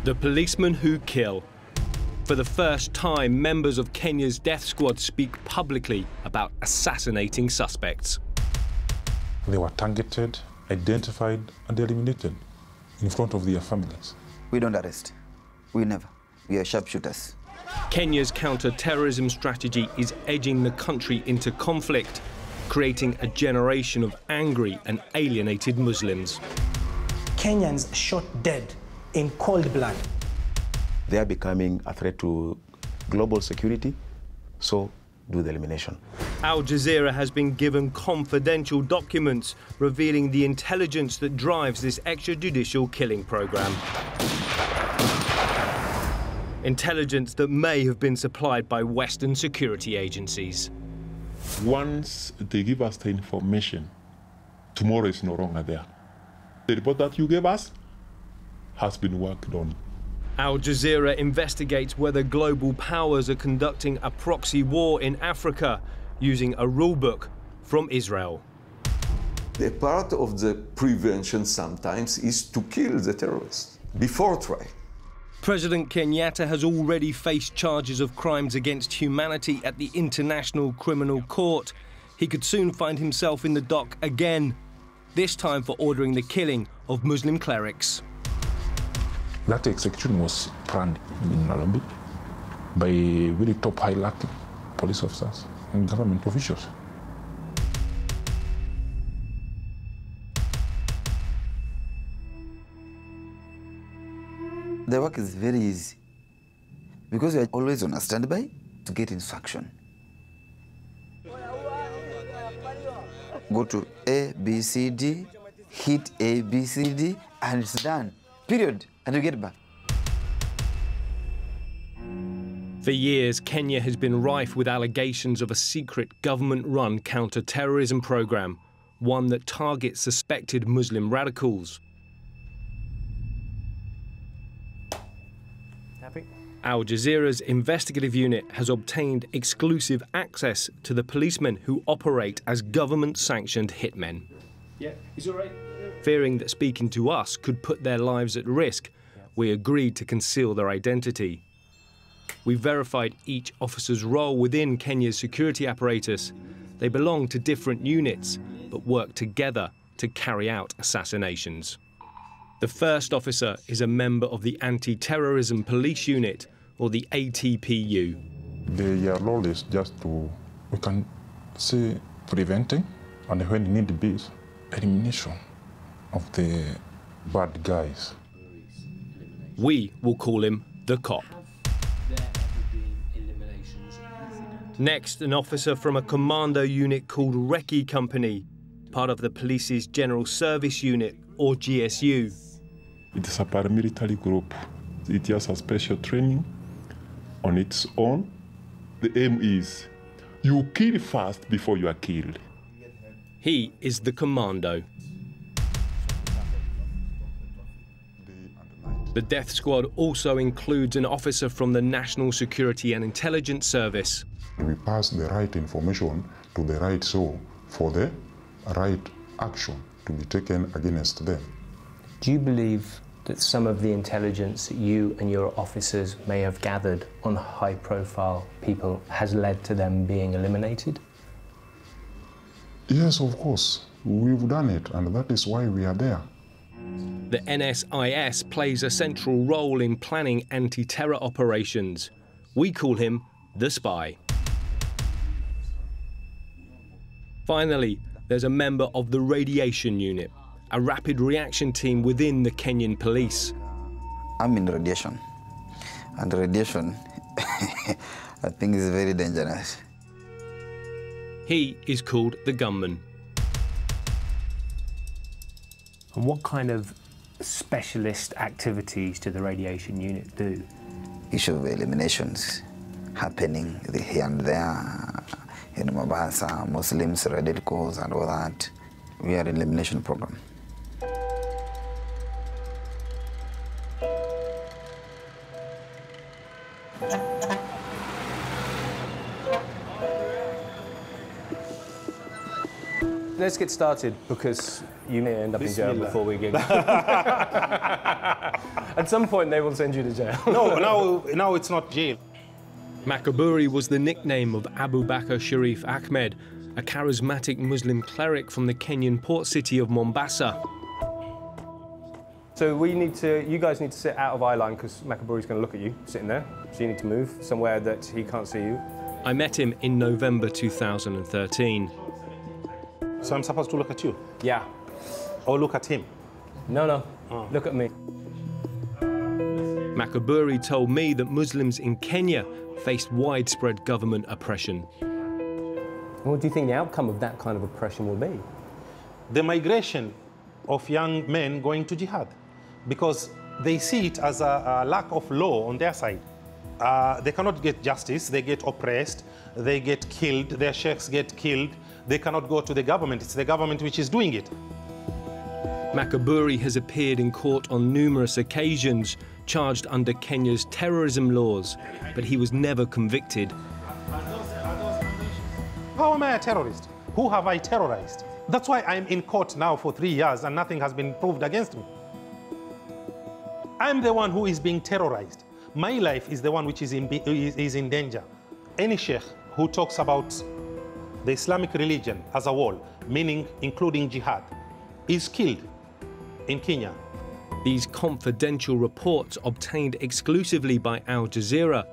The policemen who kill. For the first time, members of Kenya's death squad speak publicly about assassinating suspects. They were targeted, identified, and eliminated in front of their families. We don't arrest. We never. We are sharpshooters. Kenya's counter-terrorism strategy is edging the country into conflict, creating a generation of angry and alienated Muslims. Kenyans shot dead in cold blood. They are becoming a threat to global security, so do the elimination. Al Jazeera has been given confidential documents revealing the intelligence that drives this extrajudicial killing program. Intelligence that may have been supplied by Western security agencies. Once they give us the information, tomorrow is no longer there. The report that you gave us has been worked on. Al Jazeera investigates whether global powers are conducting a proxy war in Africa using a rulebook from Israel. A part of the prevention sometimes is to kill the terrorists before trial. President Kenyatta has already faced charges of crimes against humanity at the International Criminal Court. He could soon find himself in the dock again, this time for ordering the killing of Muslim clerics. That execution was planned in Nairobi by very top high-ranking police officers and government officials. The work is very easy because we are always on a standby to get instruction. Go to A, B, C, D, hit A, B, C, D, and it's done. Period. And you get back. For years, Kenya has been rife with allegations of a secret government-run counter-terrorism program, one that targets suspected Muslim radicals. Happy? Al Jazeera's investigative unit has obtained exclusive access to the policemen who operate as government-sanctioned hitmen. Yeah, he's all right. Fearing that speaking to us could put their lives at risk, we agreed to conceal their identity. We verified each officer's role within Kenya's security apparatus. They belong to different units, but work together to carry out assassinations. The first officer is a member of the Anti-Terrorism Police Unit, or the ATPU. Their role is just to, we can say, preventing, and when need be, elimination of the bad guys. We will call him the cop. Next, an officer from a commando unit called Recce Company, part of the police's General Service Unit, or GSU. It is a paramilitary group. It has a special training on its own. The aim is, you kill first before you are killed. He is the commando. The death squad also includes an officer from the National Security and Intelligence Service. We pass the right information to the right soul for the right action to be taken against them. Do you believe that some of the intelligence that you and your officers may have gathered on high-profile people has led to them being eliminated? Yes, of course. We've done it, and that is why we are there. The NSIS plays a central role in planning anti-terror operations. We call him the spy. Finally, there's a member of the radiation unit, a rapid reaction team within the Kenyan police. I'm in radiation, and radiation, I think, is very dangerous. He is called the gunman. And what kind of specialist activities do the radiation unit do? Issue of eliminations happening here and there in Mombasa, Muslims, radicals, and all that. We are an elimination program. Let's get started, because you may end up in jail before we get At some point, they will send you to jail. No, now it's not jail. Makaburi was the nickname of Abu Bakr Sharif Ahmed, a charismatic Muslim cleric from the Kenyan port city of Mombasa. So you guys need to sit out of eye line because Makaburi's going to look at you, sitting there. So you need to move somewhere that he can't see you. I met him in November 2013. So I'm supposed to look at you? Yeah. Or look at him? No. Look at me. Makaburi told me that Muslims in Kenya faced widespread government oppression. What do you think the outcome of that kind of oppression will be? The migration of young men going to jihad, because they see it as a lack of law on their side. They cannot get justice, they get oppressed, they get killed, their sheikhs get killed, they cannot go to the government, it's the government which is doing it. Makaburi has appeared in court on numerous occasions, charged under Kenya's terrorism laws, but he was never convicted. How am I a terrorist? Who have I terrorized? That's why I'm in court now for 3 years and nothing has been proved against me. I'm the one who is being terrorized. My life is the one which is in danger. Any sheikh who talks about the Islamic religion as a whole, meaning including jihad, is killed in Kenya. These confidential reports obtained exclusively by Al Jazeera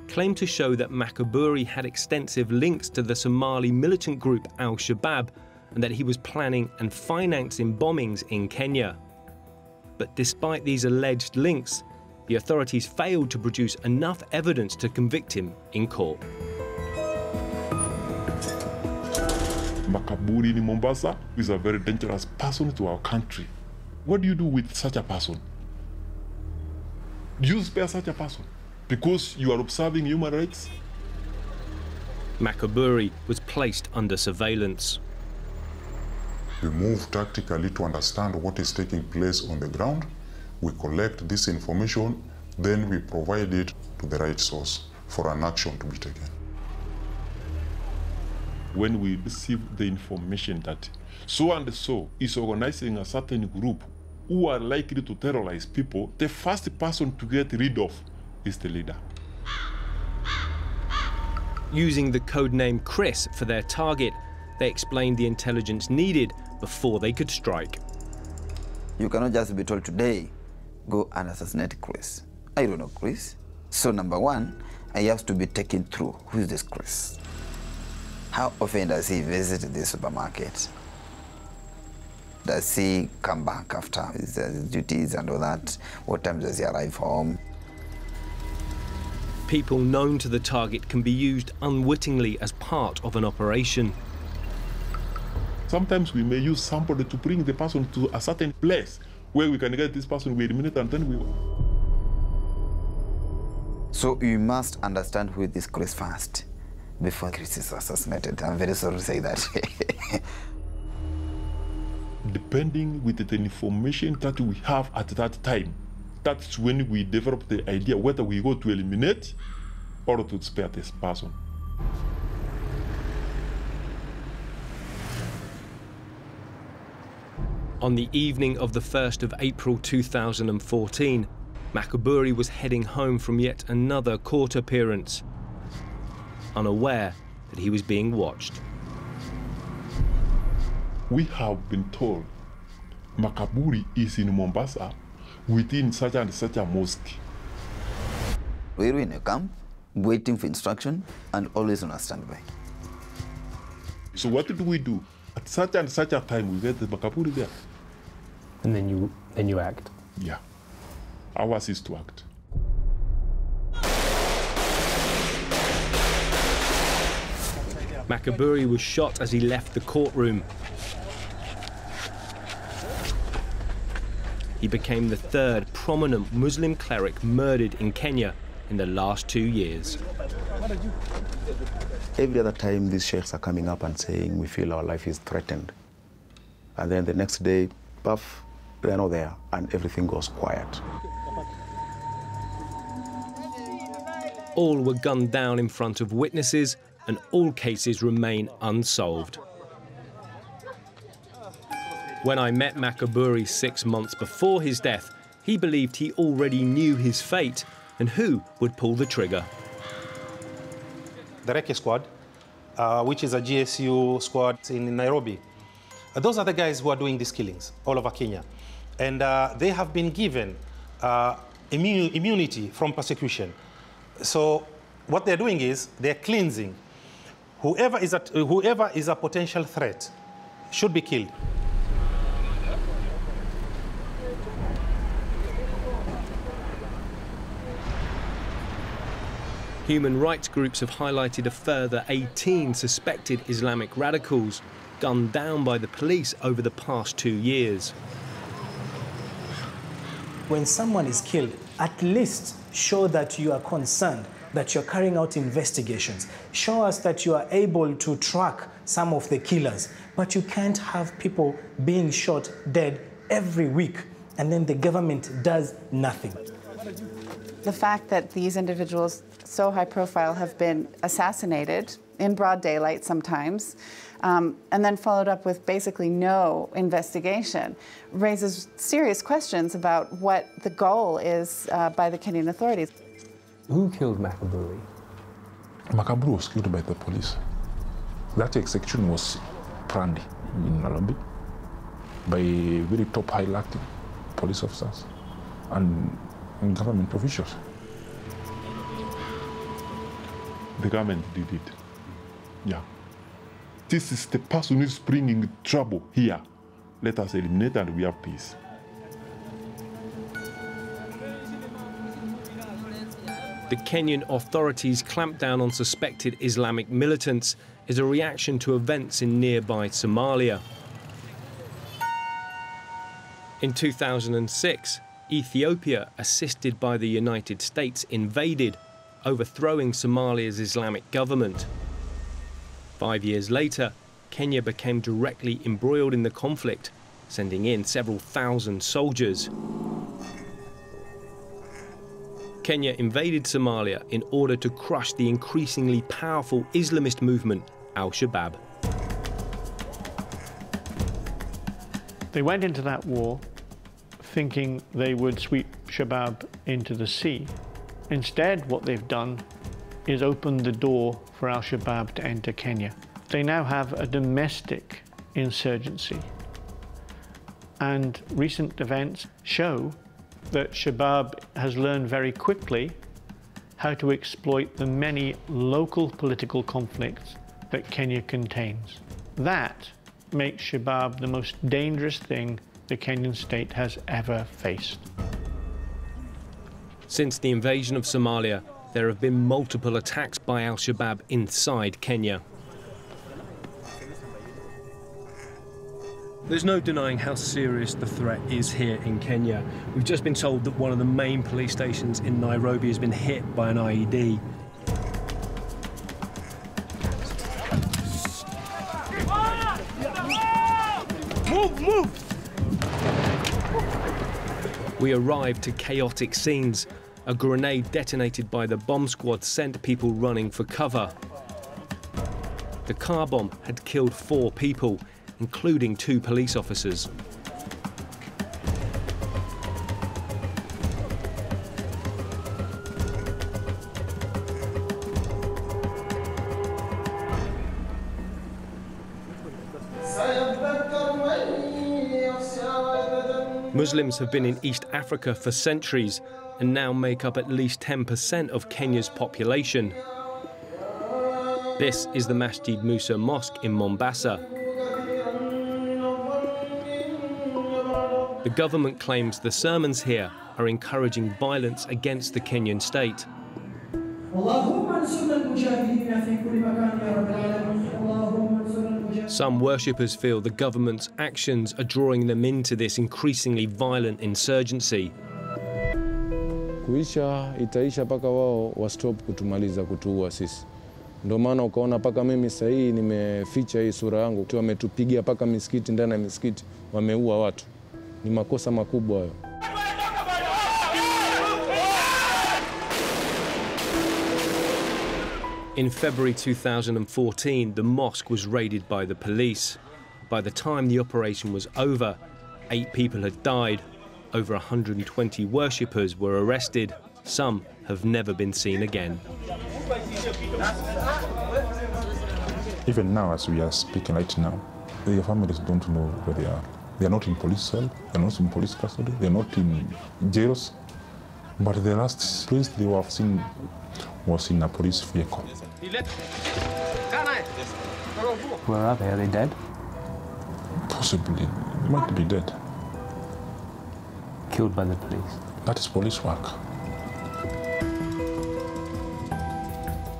claim to show that Makaburi had extensive links to the Somali militant group Al-Shabaab and that he was planning and financing bombings in Kenya. But despite these alleged links, the authorities failed to produce enough evidence to convict him in court. Makaburi in Mombasa is a very dangerous person to our country. What do you do with such a person? Do you spare such a person because you are observing human rights? Makaburi was placed under surveillance. We move tactically to understand what is taking place on the ground. We collect this information, then we provide it to the right source for an action to be taken. When we receive the information that so and so is organizing a certain group who are likely to terrorize people, the first person to get rid of is the leader. Using the codename Chris for their target, they explained the intelligence needed before they could strike. You cannot just be told today, go and assassinate Chris. I don't know Chris. So number one, I have to be taken through. Who is this Chris? How often does he visit the supermarket? Does he come back after his duties and all that? What time does he arrive home? People known to the target can be used unwittingly as part of an operation. Sometimes we may use somebody to bring the person to a certain place where we can get this person, we eliminate, and then we... So you must understand who is this Chris first before Chris is assassinated. I'm very sorry to say that. Depending with the information that we have at that time, that's when we develop the idea whether we go to eliminate or to spare this person. On the evening of the 1st of April 2014, Makaburi was heading home from yet another court appearance, unaware that he was being watched. We have been told Makaburi is in Mombasa within such and such a mosque. We're in a camp, waiting for instruction, and always on a standby. So what do we do? At such and such a time, we get the Makaburi there. And then you act. Yeah. Ours is to act. Makaburi was shot as he left the courtroom. He became the third prominent Muslim cleric murdered in Kenya in the last 2 years. Every other time, these sheikhs are coming up and saying, we feel our life is threatened. And then the next day, puff, they're not there, and everything goes quiet. All were gunned down in front of witnesses, and all cases remain unsolved. When I met Makaburi 6 months before his death, He believed he already knew his fate and who would pull the trigger. The Recce Squad, which is a GSU squad in Nairobi, those are the guys who are doing these killings all over Kenya. And they have been given immunity from persecution. So what they're doing is they're cleansing. Whoever is a potential threat should be killed. Human rights groups have highlighted a further 18 suspected Islamic radicals gunned down by the police over the past 2 years. When someone is killed, at least show that you are concerned, that you're carrying out investigations. Show us that you are able to track some of the killers. But you can't have people being shot dead every week, and then the government does nothing. The fact that these individuals, so high profile, have been assassinated in broad daylight sometimes, and then followed up with basically no investigation, raises serious questions about what the goal is by the Kenyan authorities. Who killed Makaburi? Makaburu was killed by the police. That execution was planned in Nairobi by very top high-ranking police officers and government officials. The government did it. Yeah. This is the person who is bringing trouble here. Let us eliminate and we have peace. The Kenyan authorities' clampdown on suspected Islamic militants is a reaction to events in nearby Somalia. In 2006, Ethiopia, assisted by the United States, invaded, overthrowing Somalia's Islamic government. 5 years later, Kenya became directly embroiled in the conflict, sending in several thousand soldiers. Kenya invaded Somalia in order to crush the increasingly powerful Islamist movement, Al-Shabaab. They went into that war thinking they would sweep Shabaab into the sea. Instead, what they've done is opened the door for Al-Shabaab to enter Kenya. They now have a domestic insurgency. And recent events show that Shabaab has learned very quickly how to exploit the many local political conflicts that Kenya contains. That makes Shabaab the most dangerous thing the Kenyan state has ever faced. Since the invasion of Somalia, there have been multiple attacks by Al-Shabaab inside Kenya. There's no denying how serious the threat is here in Kenya. We've just been told that one of the main police stations in Nairobi has been hit by an IED. Move! We arrived to chaotic scenes. A grenade detonated by the bomb squad sent people running for cover. The car bomb had killed 4 people, including 2 police officers. Muslims have been in East Africa for centuries and now make up at least 10% of Kenya's population. This is the Masjid Musa Mosque in Mombasa. The government claims the sermons here are encouraging violence against the Kenyan state. Some worshippers feel the government's actions are drawing them into this increasingly violent insurgency. Kuisha itaisha paka wao wa stop kutumaliza kutuua sisi. Ndio maana ukaona paka mimi sasa hii nimeficha hii sura yangu. Tu wametupigia paka misikiti, ndani ya misikiti wameua watu. Ni makosa makubwa hayo. In February 2014, the mosque was raided by the police. By the time the operation was over, 8 people had died, Over 120 worshippers were arrested. Some have never been seen again. Even now, as we are speaking right now, their families don't know where they are. They are not in police cell, they are not in police custody, they are not in jails. But the last place they were seen was in a police vehicle. Where are they? Are they dead? Possibly. They might be dead. Killed by the police? That is police work.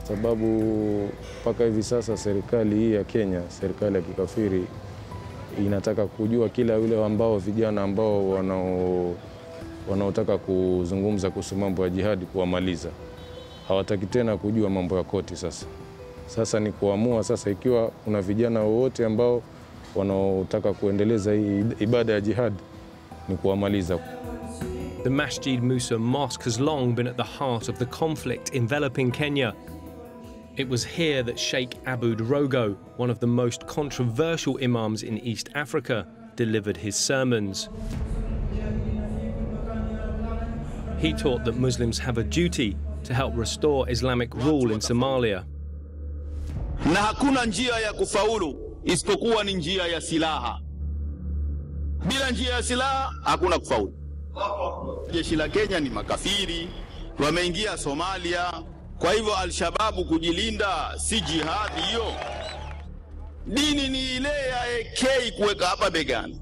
Sababu mpaka hivi sasa serikali hii ya Kenya, serikali ya kikafiri, inataka kujua kila yule ambao vijana ambao wanaotaka kuzungumza kuhusu mambo ya jihadi kuwamaliza. Hawataki tena kujua mambo ya koti sasa. Sasa ni kuamua sasa ikiwa kuna vijana wote ambao wanaotaka kuendeleza hii ibada ya jihad ni kuwamaliza. The Masjid Musa Mosque has long been at the heart of the conflict enveloping Kenya. It was here that Sheikh Aboud Rogo, one of the most controversial imams in East Africa, delivered his sermons. He taught that Muslims have a duty to help restore Islamic rule in Somalia. Na hakuna njia ya kufaulu isipokuwa ni njia ya silaha. Bila njia ya silaha hakuna kufaulu. Jeshi la Kenya ni makafiri, wameingia Somalia. Kwa hivyo Al-Shababu kujilinda si jihadi hiyo. Dini ni ile ya AK kuweka hapa begani.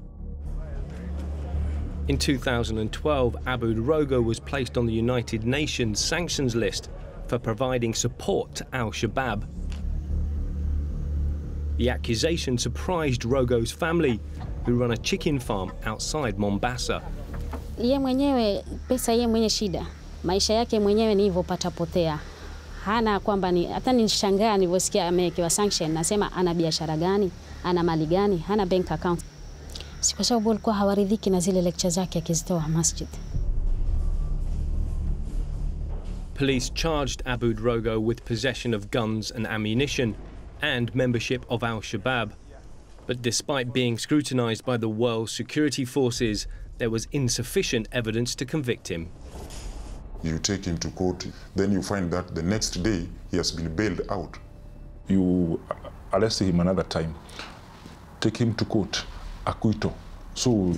In 2012, Aboud Rogo was placed on the United Nations sanctions list for providing support to Al-Shabaab. The accusation surprised Rogo's family, who run a chicken farm outside Mombasa. Yeye mwenyewe pesa yeye mwenye shida. Maisha yake mwenyewe ni hivyo patapotea. Hana kwamba ni hata nishangaa nilivyosikia amewekewa sanction, nasema ana biashara gani, ana mali gani, hana bank account. Si kwa sababu walikuwa hawaridhiki na zile lecture zake akizitoa masjid. Police charged Aboud Rogo with possession of guns and ammunition and membership of Al-Shabaab. But despite being scrutinized by the world's security forces, there was insufficient evidence to convict him. You take him to court, then you find that the next day he has been bailed out. You arrest him another time, take him to court, acquittal. So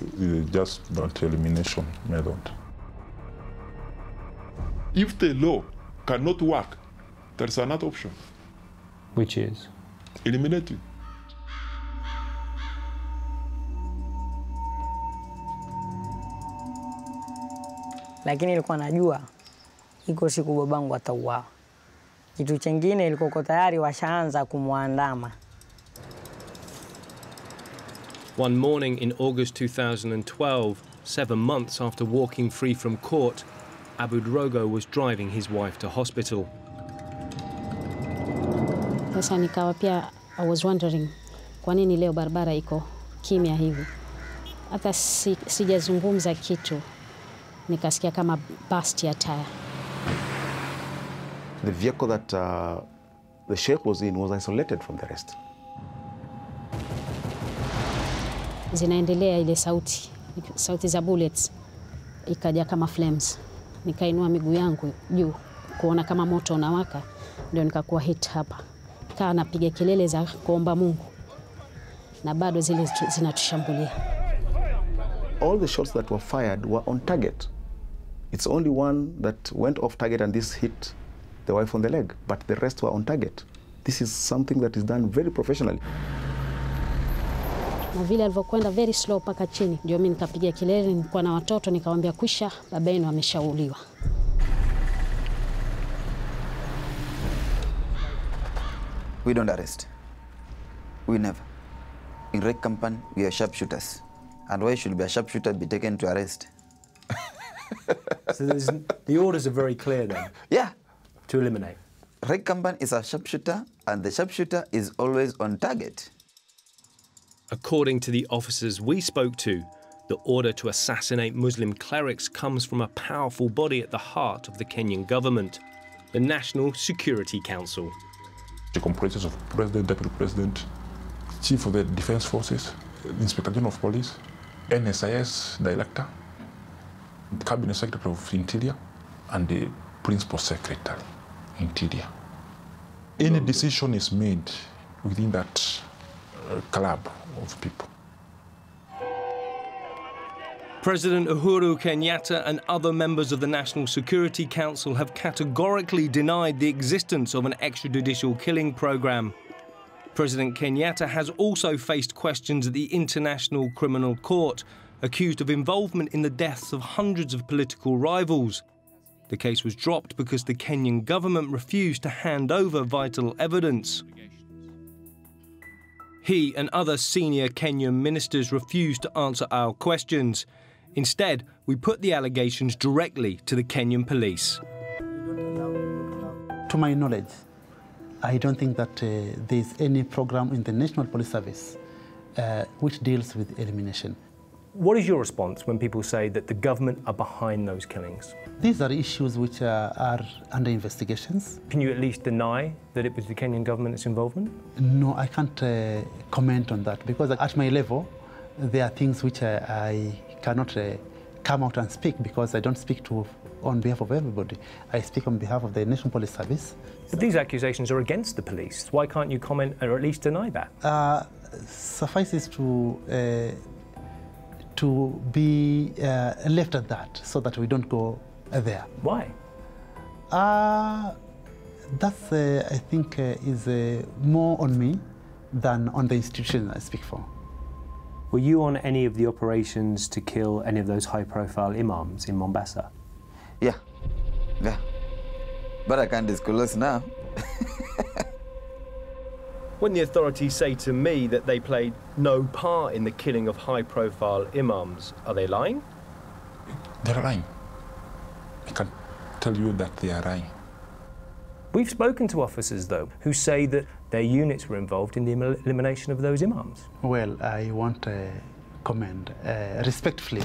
just not elimination method. If the law cannot work, there is another option. Which is? Eliminate it. Lakini nilikuwa najua iko siku babangu atauawa. Kitu kingine ilikuwa tayari washaanza kumwandama. One morning in August 2012, 7 months after walking free from court, Aboud Rogo was driving his wife to hospital. Sasa nikawa pia I was wondering kwa nini leo barabara iko kimya hivi. Hata sijazungumza kitu. Nikasikia kama burst ya tire. The vehicle that the sheikh was in was isolated from the rest. Zinaendelea ile sauti za bullets, ikaja kama flames. Nikainua miguu yangu juu kuona kama moto unawaka, ndio nikakuwa hit hapa. Kaa napiga kelele za kuomba Mungu, na bado zile zinatushambulia. All the shots that were fired were on target. It's only one that went off target and this hit the wife on the leg, but the rest were on target. This is something that is done very professionally. Na vile alivyokwenda very slow paka chini, ndio mimi nikapiga kelele, nilikuwa na watoto nikamwambia kwisha, baba yenu ameshauliwa. We don't arrest. We never. In Red Company, we are sharpshooters. And why should a sharpshooter be taken to arrest? So the orders are very clear then? Yeah. To eliminate? Red Company is a sharpshooter, and the sharpshooter is always on target. According to the officers we spoke to, the order to assassinate Muslim clerics comes from a powerful body at the heart of the Kenyan government, the National Security Council. The comprises of President, Deputy President, Chief of the Defense Forces, Inspector General of Police, NSIS Director, Cabinet Secretary of Interior and the Principal Secretary, Interior. Any decision is made within that club of people. President Uhuru Kenyatta and other members of the National Security Council have categorically denied the existence of an extrajudicial killing program. President Kenyatta has also faced questions at the International Criminal Court, accused of involvement in the deaths of hundreds of political rivals. The case was dropped because the Kenyan government refused to hand over vital evidence. He and other senior Kenyan ministers refused to answer our questions. Instead, we put the allegations directly to the Kenyan police. To my knowledge, I don't think that there is any program in the National Police Service which deals with elimination. What is your response when people say that the government are behind those killings? These are issues which are under investigations. Can you at least deny that it was the Kenyan government's involvement? No, I can't comment on that because at my level, there are things which I cannot come out and speak because I don't speak on behalf of everybody. I speak on behalf of the National Police Service. But these accusations are against the police. Why can't you comment or at least deny that? Suffices to be left at that so that we don't go there. Why? That's, I think, is more on me than on the institution I speak for. Were you on any of the operations to kill any of those high-profile imams in Mombasa? Yeah. But I can't disclose now. When the authorities say to me that they played no part in the killing of high-profile imams, are they lying? They're lying. I can tell you that they are lying. We've spoken to officers, though, who say that their units were involved in the elimination of those imams. Well, I want to comment respectfully.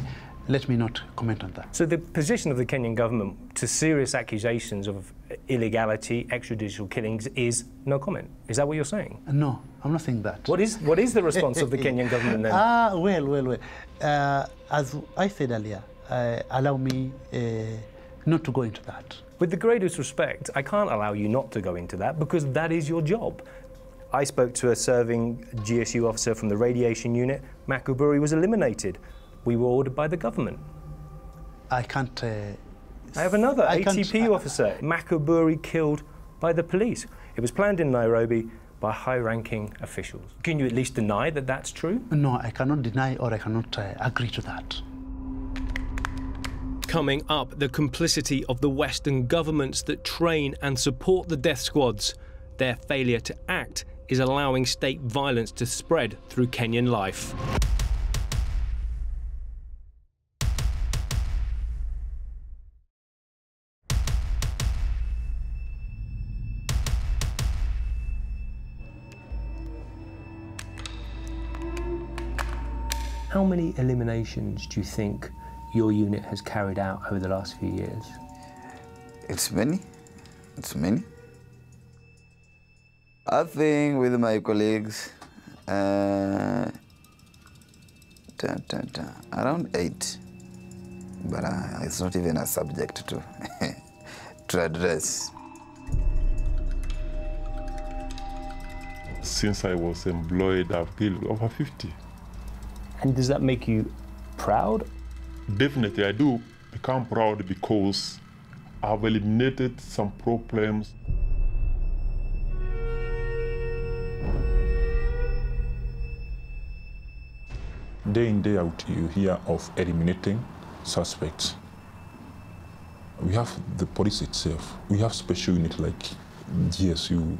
Let me not comment on that. So the position of the Kenyan government to serious accusations of illegality, extrajudicial killings, is no comment. Is that what you're saying? No, I'm not saying that. What is the response of the Kenyan government then? Well. As I said earlier, allow me not to go into that. With the greatest respect, I can't allow you not to go into that because that is your job. I spoke to a serving GSU officer from the radiation unit. Makuburi was eliminated. We were ordered by the government. I can't... I have another ATP officer, Makuburi, killed by the police. It was planned in Nairobi by high-ranking officials. Can you at least deny that that's true? No, I cannot deny or I cannot agree to that. Coming up, the complicity of the Western governments that train and support the death squads. Their failure to act is allowing state violence to spread through Kenyan life. How many eliminations do you think your unit has carried out over the last few years? It's many. I think with my colleagues, around 8. But it's not even a subject to address. Since I was employed, I've killed over 50. And does that make you proud? Definitely, I do become proud because I've eliminated some problems. Day in, day out, you hear of eliminating suspects. We have the police itself. We have special units like GSU.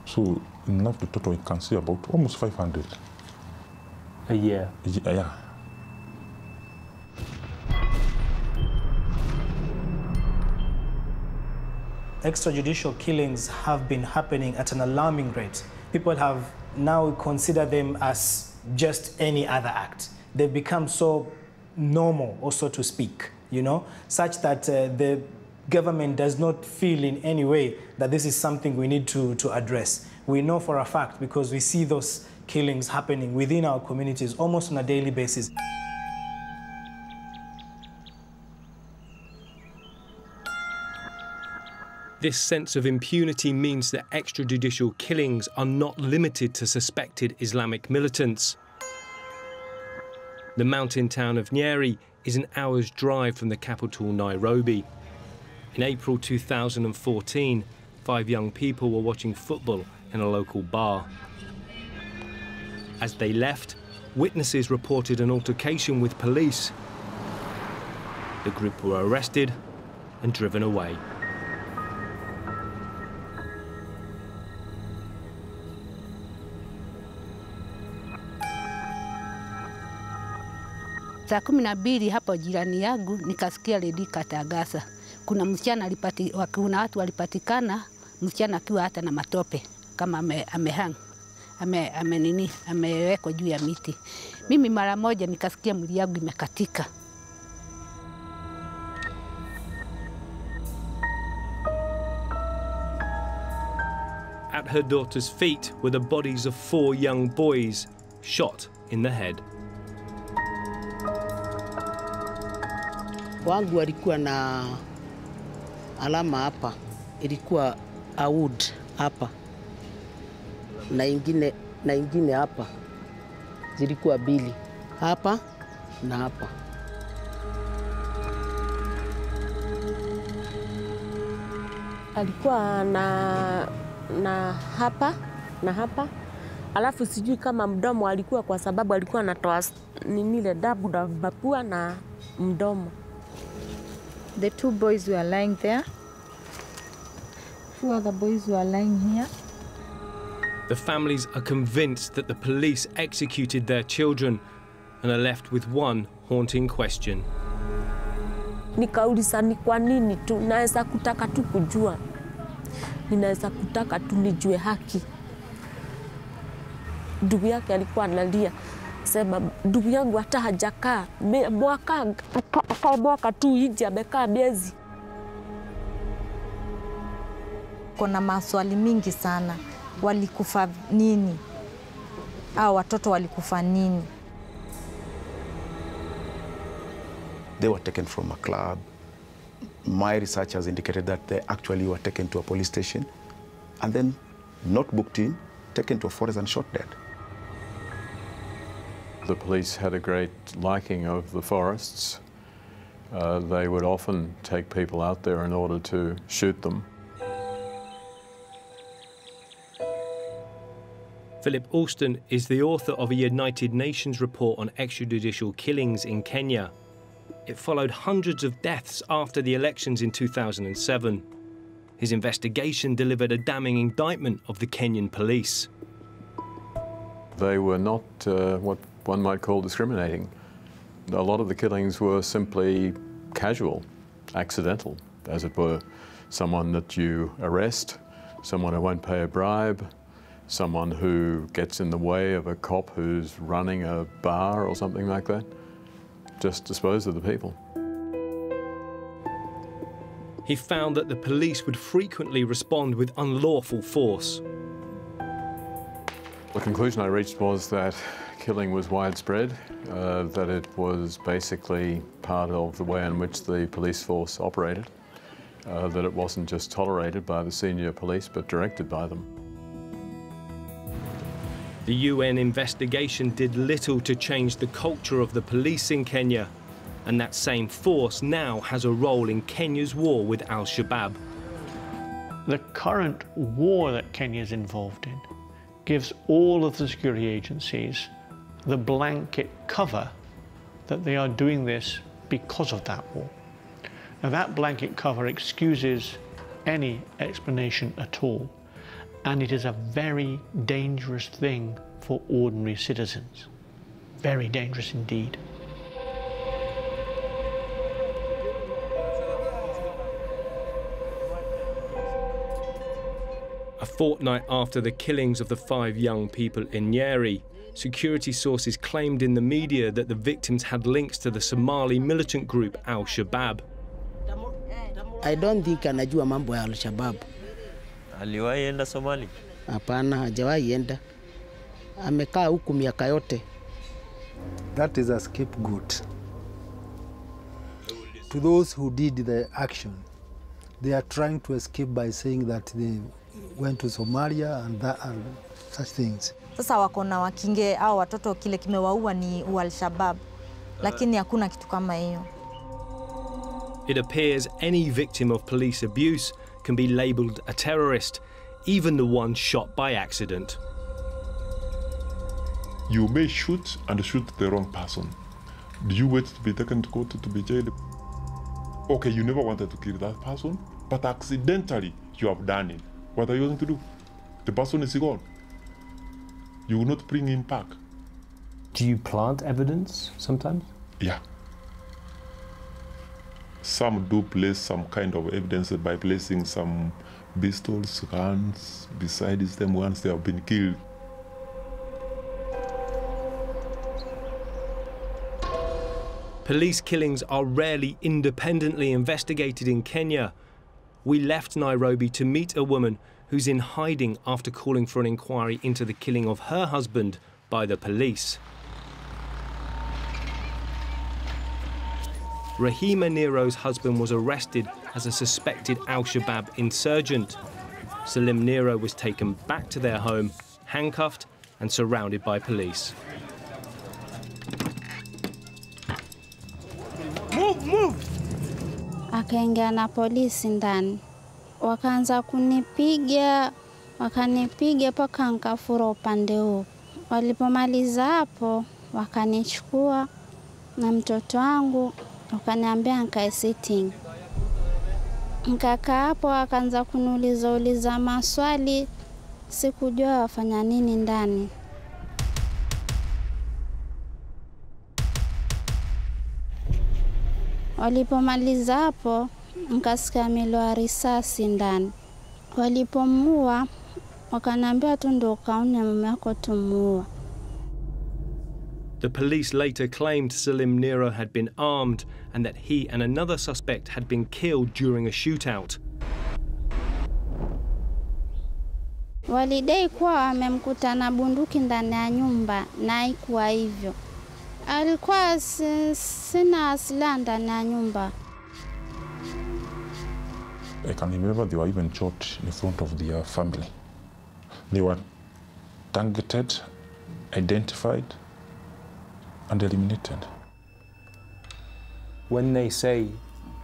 So in love to total, you can see about almost 500. A year? Yeah. Extrajudicial killings have been happening at an alarming rate. People have now considered them as just any other act. They've become so normal, or so to speak, such that the government does not feel in any way that this is something we need to address. We know for a fact because we see those killings happening within our communities almost on a daily basis. This sense of impunity means that extrajudicial killings are not limited to suspected Islamic militants. The mountain town of Nyeri is an hour's drive from the capital, Nairobi. In April 2014, 5 young people were watching football in a local bar. As they left, witnesses reported an altercation with police. The group were arrested and driven away. Saa 12 hapo jirani yangu nikasikia redio ikatangaza kuna msichana kuna watu walipatikana, msichana akiwa hata na matope kama amewekwa juu ya miti. Mimi mara moja nikasikia mwili yangu imekatika. At her daughter's feet were the bodies of 4 young boys shot in the head. Wangu alikuwa na alama hapa, ilikuwa awood hapa, na ingine hapa, zilikuwa 2 hapa na hapa. Alikuwa na hapa na hapa, alafu sijui kama mdomo alikuwa, kwa sababu alikuwa anatoa ile damu na mapua na mdomo. The 2 boys were lying there. 2 other boys were lying here. The families are convinced that the police executed their children and are left with one haunting question. Nikauliza ni kwa nini tu, naweza kutaka tu kujua. Ninaweza kutaka tu nijue haki. Ndugu yake alikuwa analia, sema ndugu yangu hata hajakaa mwaka tu nje, amekaa miezi. Kuna maswali mingi sana. Walikufa nini? Au watoto walikufa nini? They were taken from a club. My research has indicated that they actually were taken to a police station and then not booked in, taken to a forest and shot dead. The police had a great liking of the forests. They would often take people out there in order to shoot them. Philip Alston is the author of a United Nations report on extrajudicial killings in Kenya. It followed hundreds of deaths after the elections in 2007. His investigation delivered a damning indictment of the Kenyan police. They were not what one might call discriminating. A lot of the killings were simply casual, accidental, as it were. Someone that you arrest, someone who won't pay a bribe, someone who gets in the way of a cop who's running a bar or something like that. Just dispose of the people. He found that the police would frequently respond with unlawful force. The conclusion I reached was that killing was widespread, that it was basically part of the way in which the police force operated, that it wasn't just tolerated by the senior police but directed by them. The UN investigation did little to change the culture of the police in Kenya, and that same force now has a role in Kenya's war with Al-Shabaab. The current war that Kenya is involved in gives all of the security agencies the blanket cover that they are doing this because of that war. Now that blanket cover excuses any explanation at all, and it is a very dangerous thing for ordinary citizens. Very dangerous indeed. A fortnight after the killings of the 5 young people in Nyeri, security sources claimed in the media that the victims had links to the Somali militant group Al-Shabaab. I don't think anajua mambo ya Al-Shabaab. Aliwahi enda Somali? Hapana, hajawahi enda. Amekaa huku miaka yote. That is a scapegoat to those who did the action. They are trying to escape by saying that they went to Somalia and such things. Sasa wako na wakinge au watoto kile kimewaua ni Al-Shabaab, lakini hakuna kitu kama hiyo. It appears any victim of police abuse can be labelled a terrorist, even the one shot by accident. You may shoot and shoot the wrong person. Do you wait to be taken to court to be jailed? Okay, you never wanted to kill that person, but accidentally you have done it. What are you going to do? The person is gone. You will not bring him back. Do you plant evidence sometimes? Yeah. Some do place some kind of evidence by placing some pistols, guns beside them once they have been killed. Police killings are rarely independently investigated in Kenya. We left Nairobi to meet a woman who's in hiding after calling for an inquiry into the killing of her husband by the police. Rahima Nero's husband was arrested as a suspected Al-Shabaab insurgent. Salim Nero was taken back to their home, handcuffed and surrounded by police. Move! Akaingia na polisi ndani, wakaanza kunipiga, wakanipiga mpaka nikafura upande huu. Walipomaliza hapo, wakanichukua na mtoto wangu, wakaniambia nikae sitting. Nikakaa hapo, wakaanza kuniuliza maswali, sikujua wafanya nini ndani. Walipomaliza hapo, nikasikia milio ya risasi ndani. Walipomuua, wakaniambia tu ndio kaone mume wako tumuua. The police later claimed Salim Nero had been armed and that he and another suspect had been killed during a shootout. Walidai kuwa wamemkuta na bunduki ndani ya nyumba, na haikuwa hivyo. Alikuwa sina silaha ndani ya nyumba. I can remember they were even shot in front of their family. They were targeted, identified, and eliminated. When they say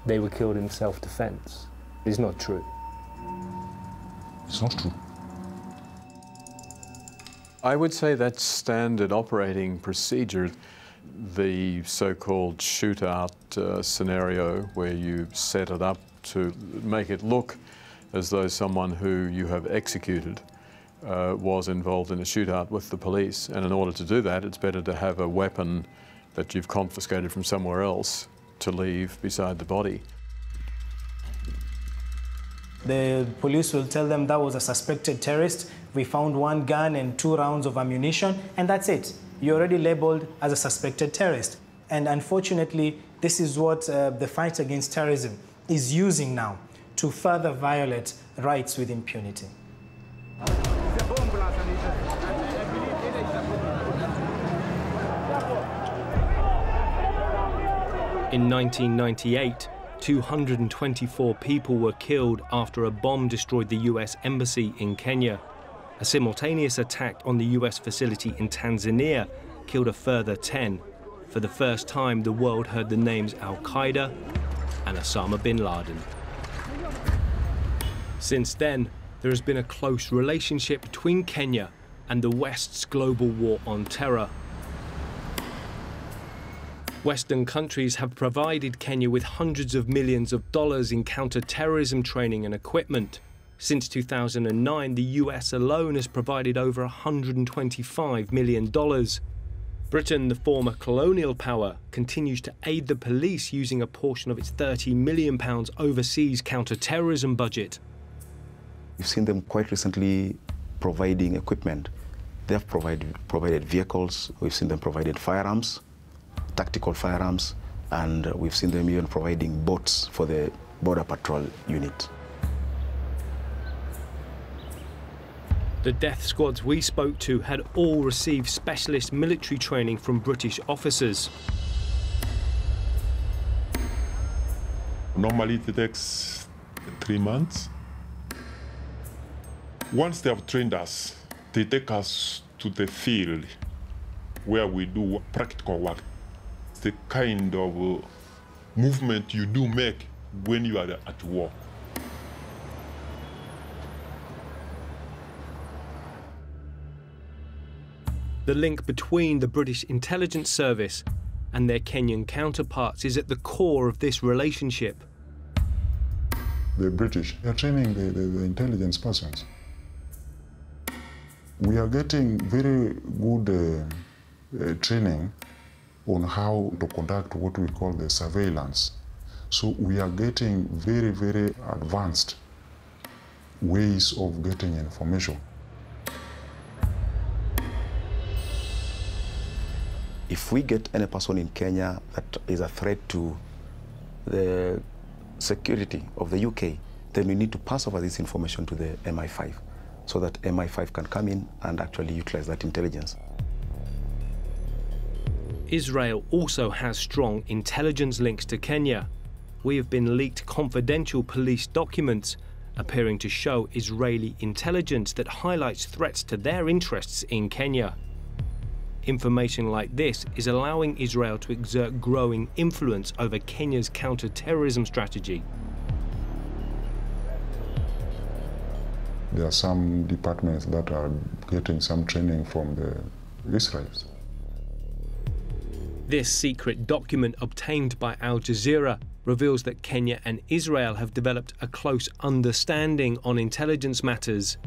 they were killed in self-defense, it's not true. It's not true. I would say that's standard operating procedure. The so-called shootout scenario where you set it up to make it look as though someone who you have executed was involved in a shootout with the police. And in order to do that, it's better to have a weapon that you've confiscated from somewhere else to leave beside the body. The police will tell them that was a suspected terrorist. We found 1 gun and 2 rounds of ammunition, and that's it. You're already labeled as a suspected terrorist. And unfortunately, this is what the fight against terrorism is using now to further violate rights with impunity. In 1998, 224 people were killed after a bomb destroyed the US embassy in Kenya. A simultaneous attack on the US facility in Tanzania killed a further 10. For the first time, the world heard the names Al-Qaeda and Osama bin Laden. Since then, there has been a close relationship between Kenya and the West's global war on terror. Western countries have provided Kenya with hundreds of millions of dollars in counter-terrorism training and equipment. Since 2009, the US alone has provided over $125 million. Britain, the former colonial power, continues to aid the police using a portion of its £30 million overseas counter-terrorism budget. We've seen them quite recently providing equipment. They have provided vehicles. We've seen them provided firearms, tactical firearms, and we've seen them even providing boats for the Border Patrol unit. The death squads we spoke to had all received specialist military training from British officers. Normally it takes 3 months. Once they have trained us, they take us to the field where we do practical work. It's the kind of movement you do make when you are at war. The link between the British intelligence service and their Kenyan counterparts is at the core of this relationship. The British are training the intelligence persons. We are getting very good training on how to conduct what we call the surveillance. So we are getting very, very advanced ways of getting information. If we get any person in Kenya that is a threat to the security of the UK, then we need to pass over this information to the MI5 so that MI5 can come in and actually utilize that intelligence. Israel also has strong intelligence links to Kenya. We have been leaked confidential police documents appearing to show Israeli intelligence that highlights threats to their interests in Kenya. Information like this is allowing Israel to exert growing influence over Kenya's counter-terrorism strategy. There are some departments that are getting some training from the Israelis. This secret document obtained by Al Jazeera reveals that Kenya and Israel have developed a close understanding on intelligence matters.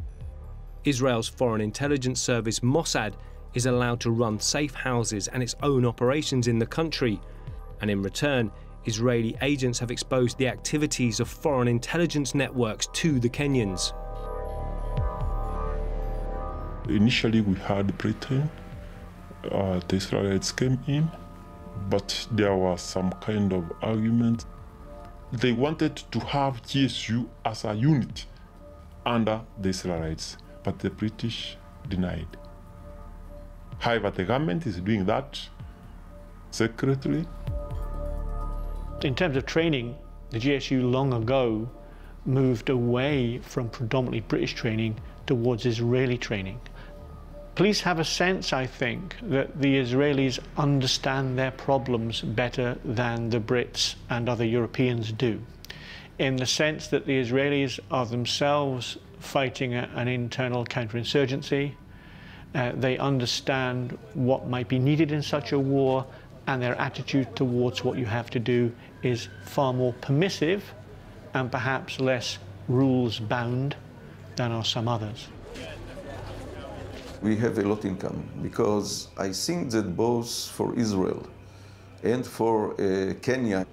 Israel's foreign intelligence service Mossad is allowed to run safe houses and its own operations in the country, and in return, Israeli agents have exposed the activities of foreign intelligence networks to the Kenyans. Initially we had Britain, the Israelites came in, but there was some kind of argument. They wanted to have GSU as a unit under the Israelites, but the British denied. However, the government is doing that secretly. In terms of training, the GSU long ago moved away from predominantly British training towards Israeli training. Police have a sense, I think, that the Israelis understand their problems better than the Brits and other Europeans do, in the sense that the Israelis are themselves fighting an internal counterinsurgency. They understand what might be needed in such a war, and their attitude towards what you have to do is far more permissive and perhaps less rules-bound than are some others. We have a lot in common because I think that both for Israel and for Kenya,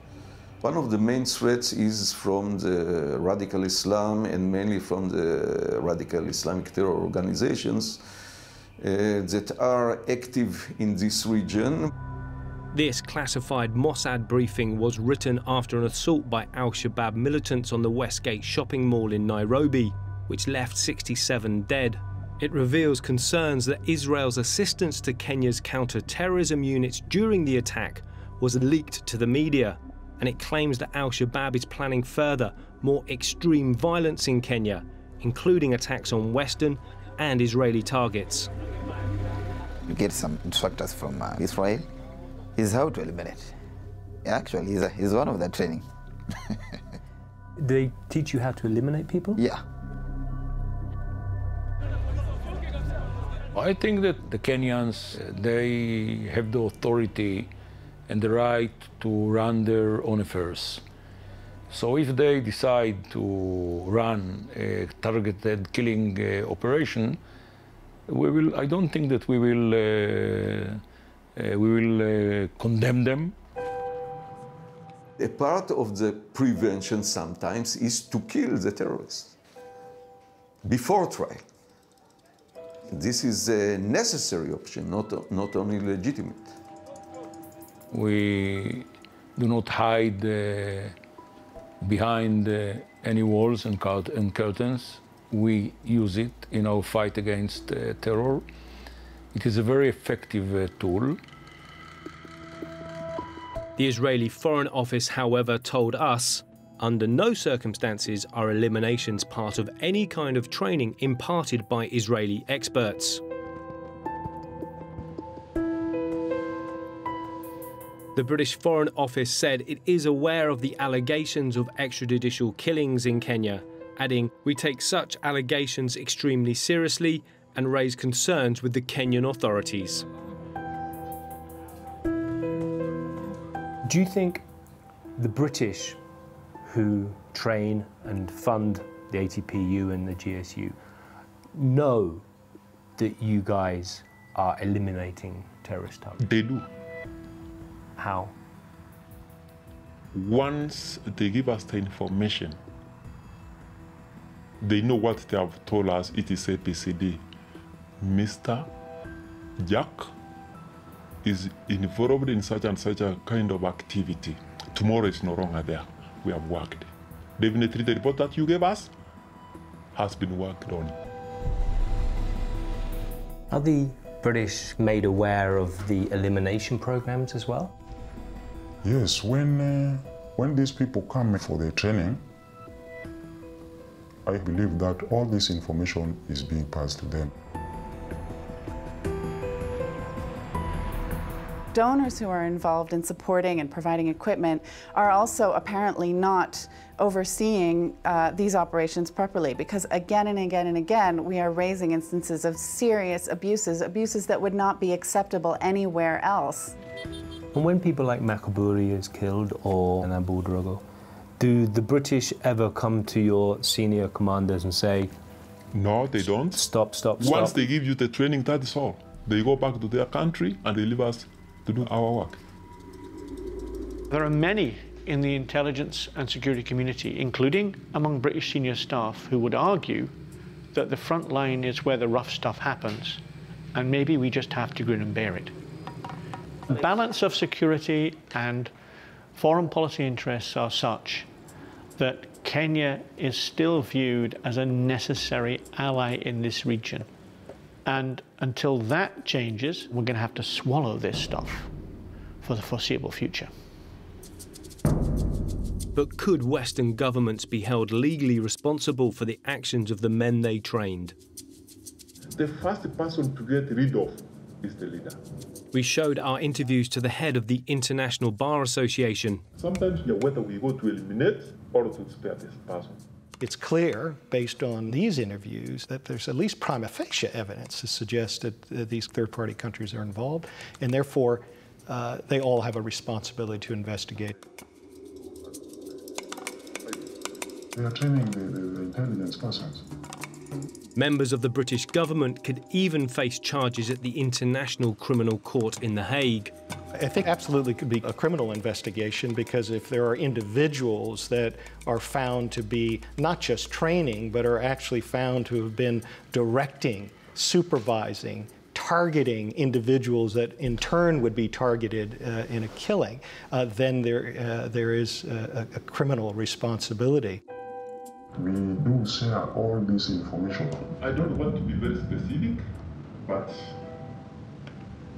one of the main threats is from the radical Islam and mainly from the radical Islamic terror organizations that are active in this region. This classified Mossad briefing was written after an assault by al-Shabaab militants on the Westgate shopping mall in Nairobi, which left 67 dead. It reveals concerns that Israel's assistance to Kenya's counter-terrorism units during the attack was leaked to the media, and it claims that al-Shabaab is planning further, more extreme violence in Kenya, including attacks on Western and Israeli targets. You get some instructors from Israel, is how to eliminate. Actually, he's one of that training. They teach you how to eliminate people? Yeah. I think that the Kenyans, they have the authority and the right to run their own affairs. So if they decide to run a targeted killing operation, I don't think that we will condemn them. A part of the prevention sometimes is to kill the terrorists before trial. This is a necessary option, not only legitimate. We do not hide behind any walls and curtains. We use it in our fight against terror. It is a very effective tool. The Israeli Foreign Office, however, told us Under no circumstances are eliminations part of any kind of training imparted by Israeli experts. The British Foreign Office said it is aware of the allegations of extrajudicial killings in Kenya, adding, "We take such allegations extremely seriously and raise concerns with the Kenyan authorities." Do you think the British, who train and fund the ATPU and the GSU, know that you guys are eliminating terrorist targets? They do. How? Once they give us the information, they know what they have told us. It is APCD. Mr. Jack is involved in such and such a kind of activity. Tomorrow is no longer there. We have worked. Definitely the report that you gave us has been worked on. Are the British made aware of the elimination programs as well? Yes, when these people come for their training, I believe that all this information is being passed to them. Donors who are involved in supporting and providing equipment are also apparently not overseeing these operations properly, because again and again and again we are raising instances of serious abuses that would not be acceptable anywhere else. And when people like Makaburi is killed or Abu Drogo, do the British ever come to your senior commanders and say, "No, they don't. Stop. Once they give you the training, that is all. They go back to their country and they leave us to do our work." There are many in the intelligence and security community, including among British senior staff, who would argue that the front line is where the rough stuff happens, and maybe we just have to grin and bear it. The balance of security and foreign policy interests are such that Kenya is still viewed as a necessary ally in this region. And until that changes, we're going to have to swallow this stuff for the foreseeable future. But could Western governments be held legally responsible for the actions of the men they trained? The first person to get rid of is the leader. We showed our interviews to the head of the International Bar Association. Sometimes whether we go to eliminate or to spare this person. It's clear, based on these interviews, that there's at least prima facie evidence to suggest that these third-party countries are involved, and therefore they all have a responsibility to investigate. They are training the intelligence persons. Members of the British government could even face charges at the International Criminal Court in The Hague. I think absolutely could be a criminal investigation, because if there are individuals that are found to be not just training, but are actually found to have been directing, supervising, targeting individuals that in turn would be targeted in a killing, then there is a criminal responsibility. We do share all this information. I don't want to be very specific, but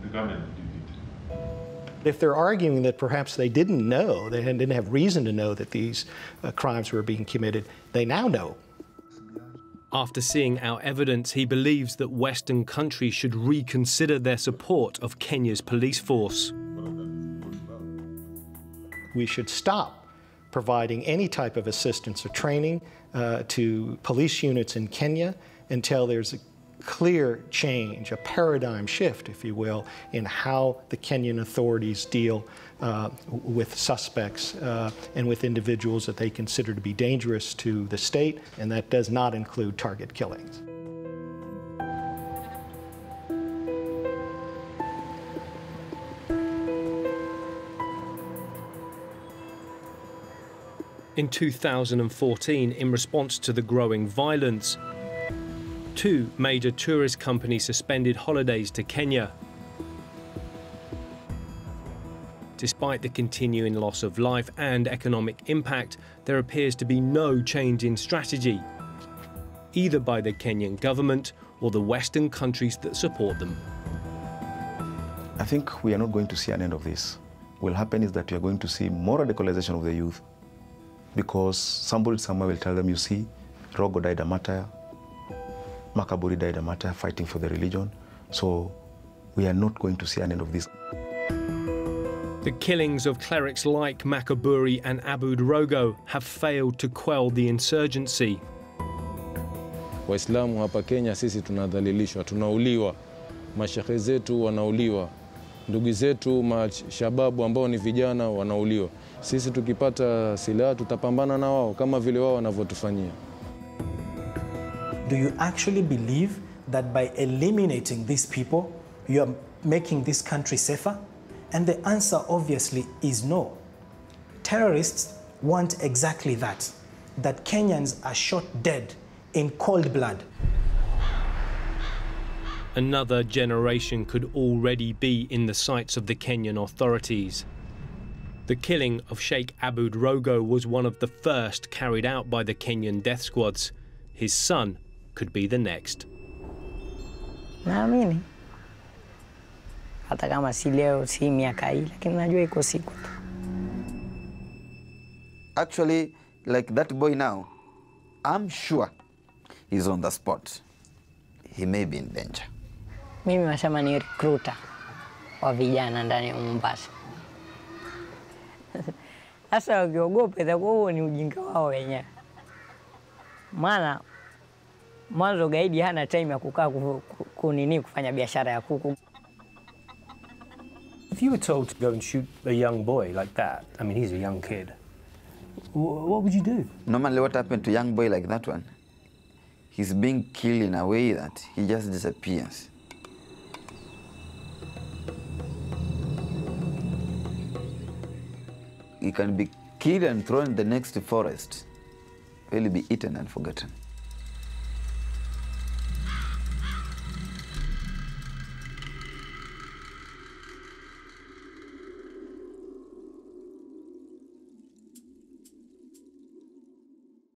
the government did it. If they're arguing that perhaps they didn't know, they didn't have reason to know that these crimes were being committed, they now know. After seeing our evidence, he believes that Western countries should reconsider their support of Kenya's police force. We should stop providing any type of assistance or training to police units in Kenya until there's a clear change, a paradigm shift, if you will, in how the Kenyan authorities deal with suspects and with individuals that they consider to be dangerous to the state, and that does not include target killings. In 2014, in response to the growing violence, 2 major tourist companies suspended holidays to Kenya. Despite the continuing loss of life and economic impact, there appears to be no change in strategy, either by the Kenyan government or the Western countries that support them. I think we are not going to see an end of this. What will happen is that we are going to see more radicalization of the youth, because somebody somewhere will tell them, you see, Rogo died a martyr, Makaburi died a martyr fighting for the religion, so we are not going to see an end of this. The killings of clerics like Makaburi and Abu Rogo have failed to quell the insurgency. Waislamu hapa Kenya sisi tunadhalilishwa, tunauliwa, mashehe zetu wanauliwa, ndugu zetu mashababu ambao ni vijana wanauliwa. Sisi tukipata silaha tutapambana na wao kama vile wao wanavyotufanyia. Do you actually believe that by eliminating these people, you are making this country safer? And the answer obviously is no. Terrorists want exactly that, that Kenyans are shot dead in cold blood. Another generation could already be in the sights of the Kenyan authorities. The killing of Sheikh Abu Rogo was one of the first carried out by the Kenyan death squads. His son could be the next. Naamini hata kama si leo, si miaka hii, lakini najua iko siku tu. Actually, like that boy now, I'm sure he's on the spot. He may be in danger. Mimi nasema ni recruiter wa vijana ndani ya Mombasa. Sasa wakiogopa itakuwa huo ni ujinga wao wenyewe. Maana mwanzo gaidi hana time ya kukaa kufanya biashara ya kuku. If you were told to go and shoot a young boy like that, I mean, he's a young kid, what would you do? Normally what happened to a young boy like that one, he's being killed in a way that he just disappears. He can be killed and thrown in the next forest, really be eaten and forgotten.